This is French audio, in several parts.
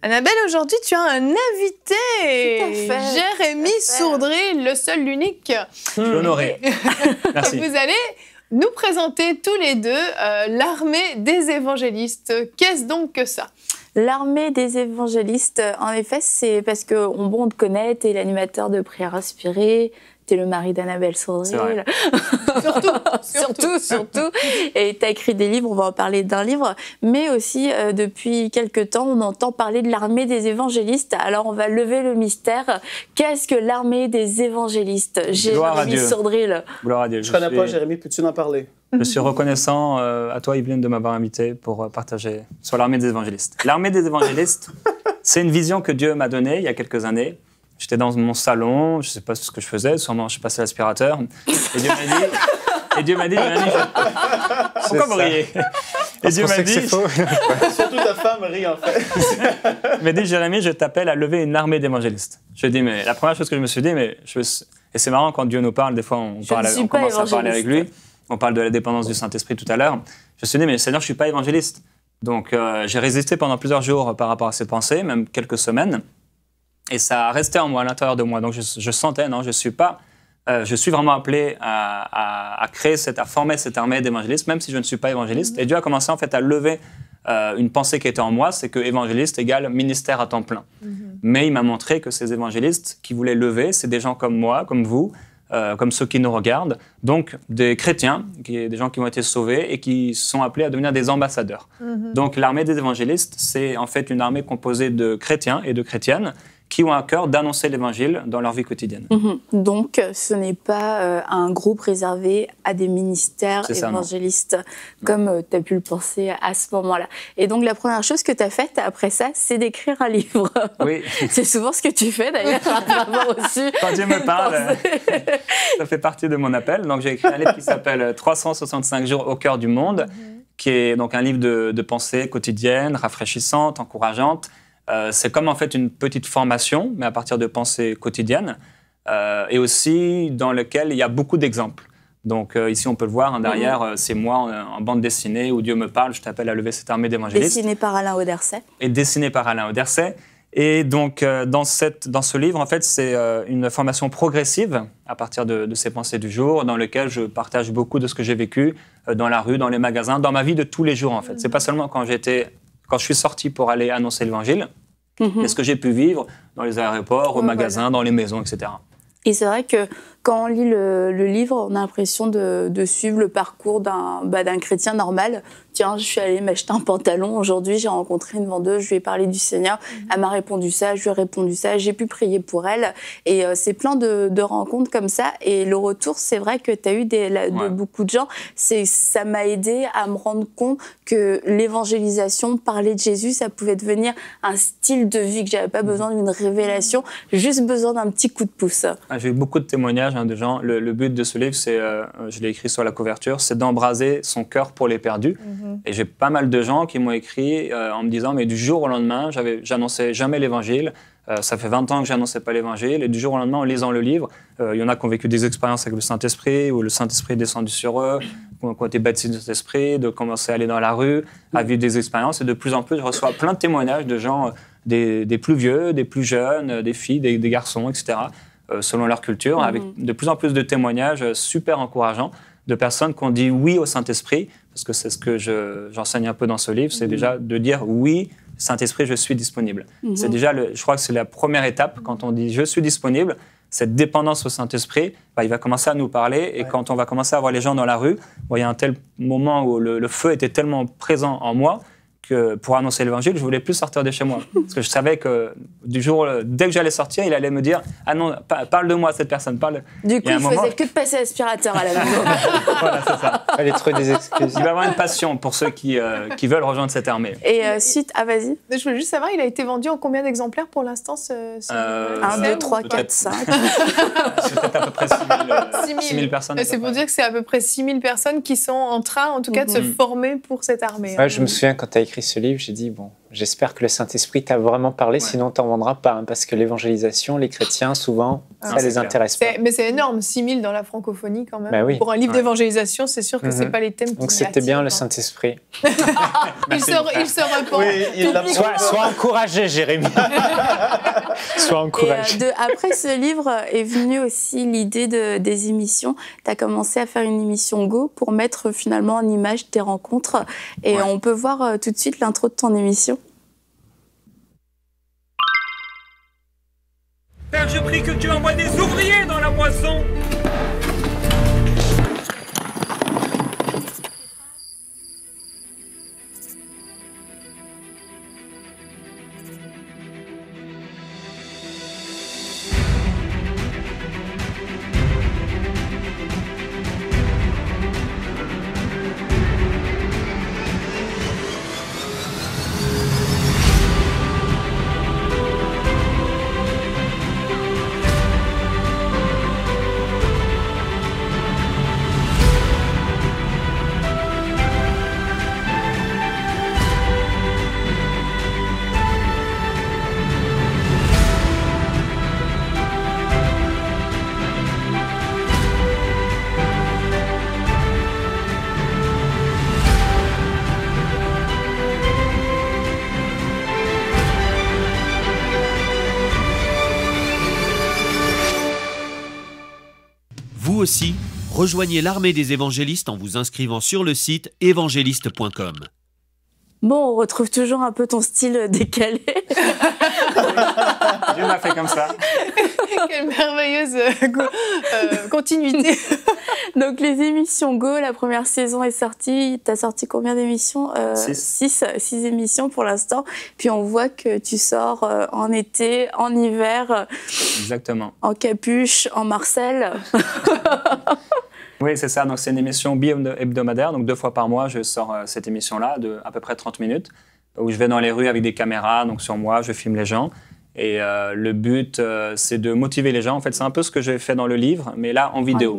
Annabelle, aujourd'hui, tu as un invité. Tout à fait. Jérémy Sourdry, le seul, l'unique. Je suis honoré. Merci. Et vous allez nous présenter tous les deux l'armée des évangélistes. Qu'est-ce donc que ça? L'armée des évangélistes, en effet, c'est parce qu'on te connaît, tu es l'animateur de Prières Inspirées, tu es le mari d'Annabelle Sourdry. Surtout. Et tu as écrit des livres, on va en parler d'un livre, mais aussi depuis quelque temps, on entend parler de l'armée des évangélistes. Alors on va lever le mystère. Qu'est-ce que l'armée des évangélistes? Jérémy Sourdry. Gloire à Dieu. Je connais pas, Jérémy, peux-tu en parler? Je suis reconnaissant à toi, Yveline, de m'avoir invité pour partager sur l'armée des évangélistes. L'armée des évangélistes, c'est une vision que Dieu m'a donnée il y a quelques années. J'étais dans mon salon, je ne sais pas ce que je faisais, sûrement je passais l'aspirateur. Et Dieu m'a dit, pourquoi vous riez? Et Dieu m'a dit, surtout ta femme rit en fait. Il m'a dit, Jérémy, je t'appelle à lever une armée d'évangélistes. Je lui ai dit, mais la première chose que je me suis dit, et c'est marrant quand Dieu nous parle, des fois on commence à parler avec lui, on parle de la dépendance du Saint-Esprit tout à l'heure. Je me suis dit, mais Seigneur, je ne suis pas évangéliste. Donc j'ai résisté pendant plusieurs jours par rapport à ces pensées, même quelques semaines. Et ça a resté en moi, à l'intérieur de moi. Donc je sentais, non, je suis vraiment appelé à créer à former cette armée d'évangélistes, même si je ne suis pas évangéliste. Et Dieu a commencé en fait à lever une pensée qui était en moi, c'est que évangéliste égale ministère à temps plein. Mais il m'a montré que ces évangélistes qui voulaient lever, c'est des gens comme moi, comme vous, comme ceux qui nous regardent, donc des chrétiens, des gens qui ont été sauvés et qui sont appelés à devenir des ambassadeurs. Donc l'armée des évangélistes, c'est en fait une armée composée de chrétiens et de chrétiennes qui ont à cœur d'annoncer l'évangile dans leur vie quotidienne. Donc, ce n'est pas un groupe réservé à des ministères évangélistes, comme tu as pu le penser à ce moment-là. Et donc, la première chose que tu as faite après ça, c'est d'écrire un livre. Oui. C'est souvent ce que tu fais, d'ailleurs, aussi. Quand Dieu me parle, ça fait partie de mon appel. Donc, j'ai écrit un livre qui s'appelle « 365 jours au cœur du monde », qui est donc un livre de pensée quotidienne, rafraîchissante, encourageante. C'est comme en fait une petite formation, mais à partir de pensées quotidiennes, et aussi dans lequel il y a beaucoup d'exemples. Donc ici, on peut le voir, derrière, c'est moi en bande dessinée où Dieu me parle, je t'appelle à lever cette armée d'évangélistes. Dessiné par Alain Auderset. Et dessiné par Alain Auderset. Et donc, dans ce livre, en fait, c'est une formation progressive à partir de ces pensées du jour, dans lequel je partage beaucoup de ce que j'ai vécu dans la rue, dans les magasins, dans ma vie de tous les jours, en fait. C'est pas seulement quand je suis sorti pour aller annoncer l'évangile, mais ce que j'ai pu vivre dans les aéroports, au magasin, dans les maisons, etc. Et c'est vrai que quand on lit le livre, on a l'impression de suivre le parcours d'un chrétien normal. Tiens, je suis allée m'acheter un pantalon. Aujourd'hui, j'ai rencontré une vendeuse, je lui ai parlé du Seigneur. Elle m'a répondu ça, je lui ai répondu ça. J'ai pu prier pour elle. Et c'est plein de rencontres comme ça. Et le retour, c'est vrai que tu as eu de beaucoup de gens. Ça m'a aidé à me rendre compte que l'évangélisation, parler de Jésus, ça pouvait devenir un style de vie, que j'avais pas besoin d'une révélation, juste besoin d'un petit coup de pouce. J'ai eu beaucoup de témoignages de gens. Le but de ce livre, c'est, je l'ai écrit sur la couverture, c'est d'embraser son cœur pour les perdus. Et j'ai pas mal de gens qui m'ont écrit en me disant, mais du jour au lendemain, j'annonçais jamais l'évangile. Ça fait 20 ans que j'annonçais pas l'évangile. Et du jour au lendemain, en lisant le livre, il y en a qui ont vécu des expériences avec le Saint-Esprit, où le Saint-Esprit est descendu sur eux, qui ont été baptisés du Saint-Esprit, de commencer à aller dans la rue, à vivre des expériences. Et de plus en plus, je reçois plein de témoignages de gens, des plus vieux, des plus jeunes, des filles, des garçons, etc., selon leur culture, avec de plus en plus de témoignages super encourageants de personnes qui ont dit oui au Saint-Esprit, parce que c'est ce que j'enseigne un peu dans ce livre, c'est déjà de dire oui, Saint-Esprit, je suis disponible. C'est déjà, je crois que c'est la première étape, quand on dit je suis disponible, cette dépendance au Saint-Esprit, il va commencer à nous parler, et quand on va commencer à voir les gens dans la rue, il y a un tel moment où le feu était tellement présent en moi, que pour annoncer l'évangile, je voulais plus sortir de chez moi. Parce que je savais que dès que j'allais sortir, il allait me dire « Ah non, parle de moi, cette personne, parle... » Du coup, il faisait que de passer l'aspirateur à la maison. Voilà, c'est ça. Allez trouver des excuses. Il va y avoir une passion pour ceux qui veulent rejoindre cette armée. Et suite... Ah, vas-y. Je voulais juste savoir, il a été vendu en combien d'exemplaires pour l'instant 1, 2, 3, 4, 5. C'est peut-être à peu près 6 000 personnes. C'est pour dire que c'est à peu près 6 000 personnes qui sont en train, en tout cas, de se former pour cette armée. Ouais, je me souviens, quand tu as écrit ce livre, j'ai dit, bon, J'espère que le Saint-Esprit t'a vraiment parlé, sinon t'en vendras pas. Hein, parce que l'évangélisation, les chrétiens, souvent, ça les intéresse pas. Mais c'est énorme, 6000 dans la francophonie quand même. Bah oui. Pour un livre d'évangélisation, c'est sûr que c'est pas les thèmes qui Donc c'était bien le Saint-Esprit. Il se repent. Oui, sois encouragé, Jérémie. Sois encouragé. Après ce livre est venue aussi l'idée des émissions. Tu as commencé à faire une émission Go pour mettre finalement en image tes rencontres. Et on peut voir tout de suite l'intro de ton émission. Père, je prie que tu envoies des ouvriers dans la moisson. Vous aussi, rejoignez l'armée des évangélistes en vous inscrivant sur le site évangéliste.com. Bon, on retrouve toujours un peu ton style décalé. Dieu m'a fait comme ça. Quelle merveilleuse continuité. Donc les émissions Go, la première saison est sortie. Tu as sorti combien d'émissions? 6 émissions pour l'instant. Puis on voit que tu sors en été, en hiver. Exactement. En capuche, en Marcel. Oui, c'est ça. Donc, c'est une émission bi-hebdomadaire. Donc, 2 fois par mois, je sors cette émission-là de à peu près 30 minutes où je vais dans les rues avec des caméras, donc sur moi, je filme les gens. Et le but, c'est de motiver les gens. En fait, c'est un peu ce que j'ai fait dans le livre, mais là, en vidéo.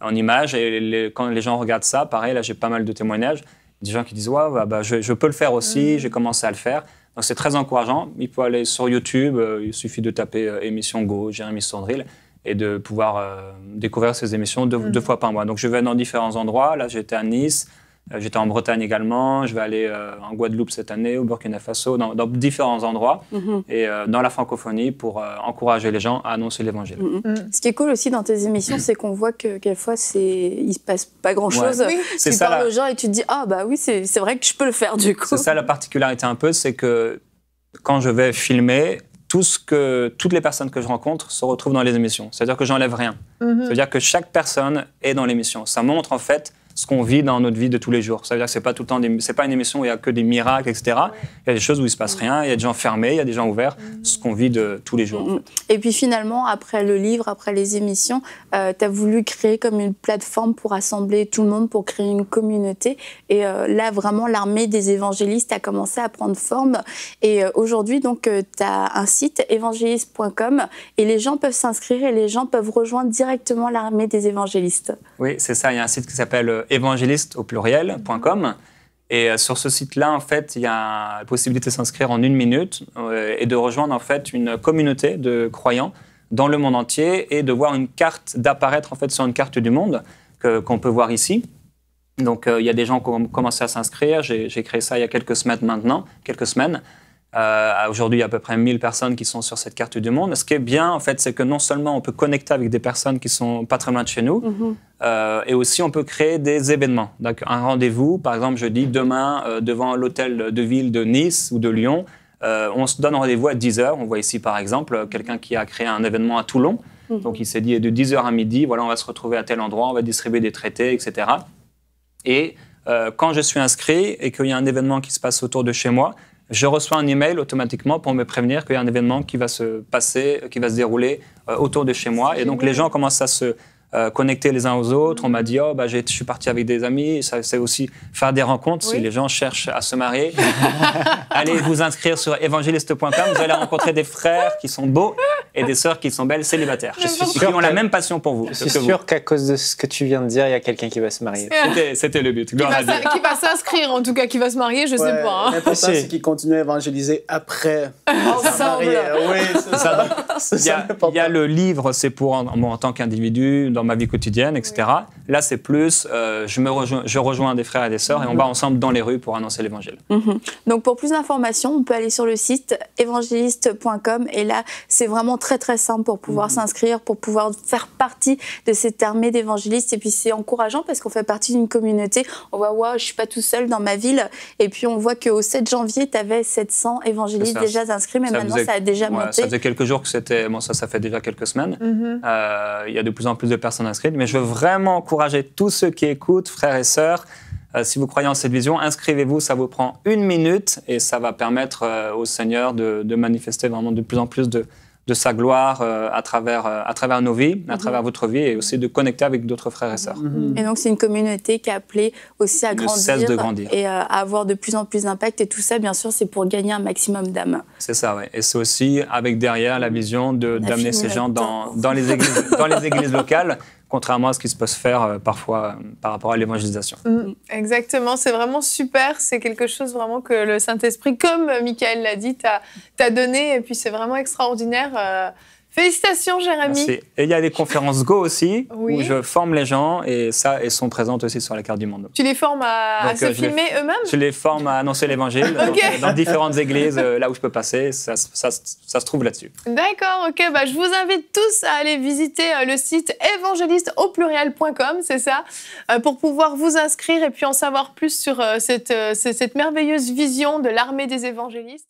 En image. Et quand les gens regardent ça, pareil, là, j'ai pas mal de témoignages. Des gens qui disent « Ouais, je peux le faire aussi, j'ai commencé à le faire ». Donc, c'est très encourageant. Il faut aller sur YouTube. Il suffit de taper émission Go, Jérémy Sondril, et de pouvoir découvrir ces émissions 2 fois par mois. Donc, je vais dans différents endroits. Là, j'étais à Nice, j'étais en Bretagne également. Je vais aller en Guadeloupe cette année, au Burkina Faso, dans différents endroits, et dans la francophonie pour encourager les gens à annoncer l'Évangile. Ce qui est cool aussi dans tes émissions, c'est qu'on voit que quelquefois, il ne se passe pas grand-chose. Ouais. Tu parles aux gens et tu te dis « Ah bah oui, c'est vrai que je peux le faire du coup ». C'est ça la particularité un peu, c'est que quand je vais filmer, toutes les personnes que je rencontre se retrouvent dans les émissions. C'est-à-dire que j'enlève rien. C'est-à-dire que chaque personne est dans l'émission. Ça montre en fait ce qu'on vit dans notre vie de tous les jours. Ça veut dire que c'est pas tout le temps c'est pas une émission où il y a que des miracles, etc. Il y a des choses où il se passe rien, il y a des gens fermés, il y a des gens ouverts, ce qu'on vit de tous les jours. En fait. Et puis finalement, après le livre, après les émissions, tu as voulu créer comme une plateforme pour rassembler tout le monde, pour créer une communauté. Et là, vraiment, l'armée des évangélistes a commencé à prendre forme. Et aujourd'hui, donc, tu as un site, évangéliste.com, et les gens peuvent s'inscrire et les gens peuvent rejoindre directement l'armée des évangélistes. Oui, c'est ça. Il y a un site qui s'appelle évangéliste au pluriel.com. Et sur ce site-là, en fait, il y a la possibilité de s'inscrire en 1 minute et de rejoindre en fait une communauté de croyants dans le monde entier et de voir une carte, d'apparaître en fait sur une carte du monde qu'on peut voir ici. Donc, il y a des gens qui ont commencé à s'inscrire. J'ai créé ça il y a quelques semaines maintenant, Aujourd'hui, il y a à peu près 1000 personnes qui sont sur cette carte du monde. Ce qui est bien, en fait, c'est que non seulement on peut connecter avec des personnes qui sont pas très loin de chez nous, et aussi on peut créer des événements. Donc, un rendez-vous, par exemple, je dis demain, devant l'hôtel de ville de Nice ou de Lyon, on se donne rendez-vous à 10h. On voit ici, par exemple, quelqu'un qui a créé un événement à Toulon. Donc, il s'est dit de 10h à midi, voilà, on va se retrouver à tel endroit, on va distribuer des traités, etc. Et quand je suis inscrit et qu'il y a un événement qui se passe autour de chez moi, je reçois un email automatiquement pour me prévenir qu'il y a un événement qui va se passer, qui va se dérouler autour de chez moi. Et donc, les gens commencent à connecter les uns aux autres. On m'a dit, oh, bah, je suis parti avec des amis. Ça, c'est aussi faire des rencontres. Si les gens cherchent à se marier, allez vous inscrire sur évangéliste.com. Vous allez rencontrer des frères qui sont beaux et des sœurs qui sont belles célibataires. Je suis sûr qui ont la même passion pour vous. Je suis sûr qu'à cause de ce que tu viens de dire, il y a quelqu'un qui va se marier. C'était le but. Qui va s'inscrire, en tout cas, qui va se marier, je sais pas. L'important, c'est qu'ils continuent à évangéliser après. Ensemble. Oui, c'est ça. Il y a le livre, c'est pour moi en tant qu'individu, dans ma vie quotidienne, etc. Là, c'est plus, je rejoins des frères et des sœurs et on va ensemble dans les rues pour annoncer l'évangile. Donc, pour plus d'informations, on peut aller sur le site évangéliste.com et là, c'est vraiment très, très simple pour pouvoir s'inscrire, pour pouvoir faire partie de cette armée d'évangélistes. Et puis, c'est encourageant parce qu'on fait partie d'une communauté. On voit, waouh, je suis pas tout seul dans ma ville. Et puis, on voit qu'au 7 janvier, tu avais 700 évangélistes déjà inscrits, mais maintenant, ça a déjà monté. Ça faisait quelques jours que c'était... Bon, ça fait déjà quelques semaines. Il y a de plus en plus de personnes inscrites. Mais je veux vraiment encourager tous ceux qui écoutent, frères et sœurs, si vous croyez en cette vision, inscrivez-vous, ça vous prend 1 minute et ça va permettre au Seigneur de manifester vraiment de plus en plus de sa gloire à travers nos vies, à travers votre vie et aussi de connecter avec d'autres frères et sœurs. Et donc, c'est une communauté qui est appelée aussi à grandir et à avoir de plus en plus d'impact. Et tout ça, bien sûr, c'est pour gagner un maximum d'âmes. C'est ça, oui. Et c'est aussi avec derrière la vision d'amener ces gens dans les églises locales, contrairement à ce qui se peut se faire parfois par rapport à l'évangélisation. Exactement, c'est vraiment super. C'est quelque chose vraiment que le Saint-Esprit, comme Michael l'a dit, t'a donné. Et puis c'est vraiment extraordinaire. Félicitations, Jérémy. Merci. Et il y a des conférences Go aussi, Oui. où je forme les gens et elles sont présentes aussi sur la carte du monde. Tu les formes à se filmer eux-mêmes? Je les forme à annoncer l'évangile dans différentes églises, là où je peux passer. Ça se trouve là-dessus. D'accord, ok. Bah, je vous invite tous à aller visiter le site évangéliste.com, c'est ça, pour pouvoir vous inscrire et puis en savoir plus sur cette merveilleuse vision de l'armée des évangélistes.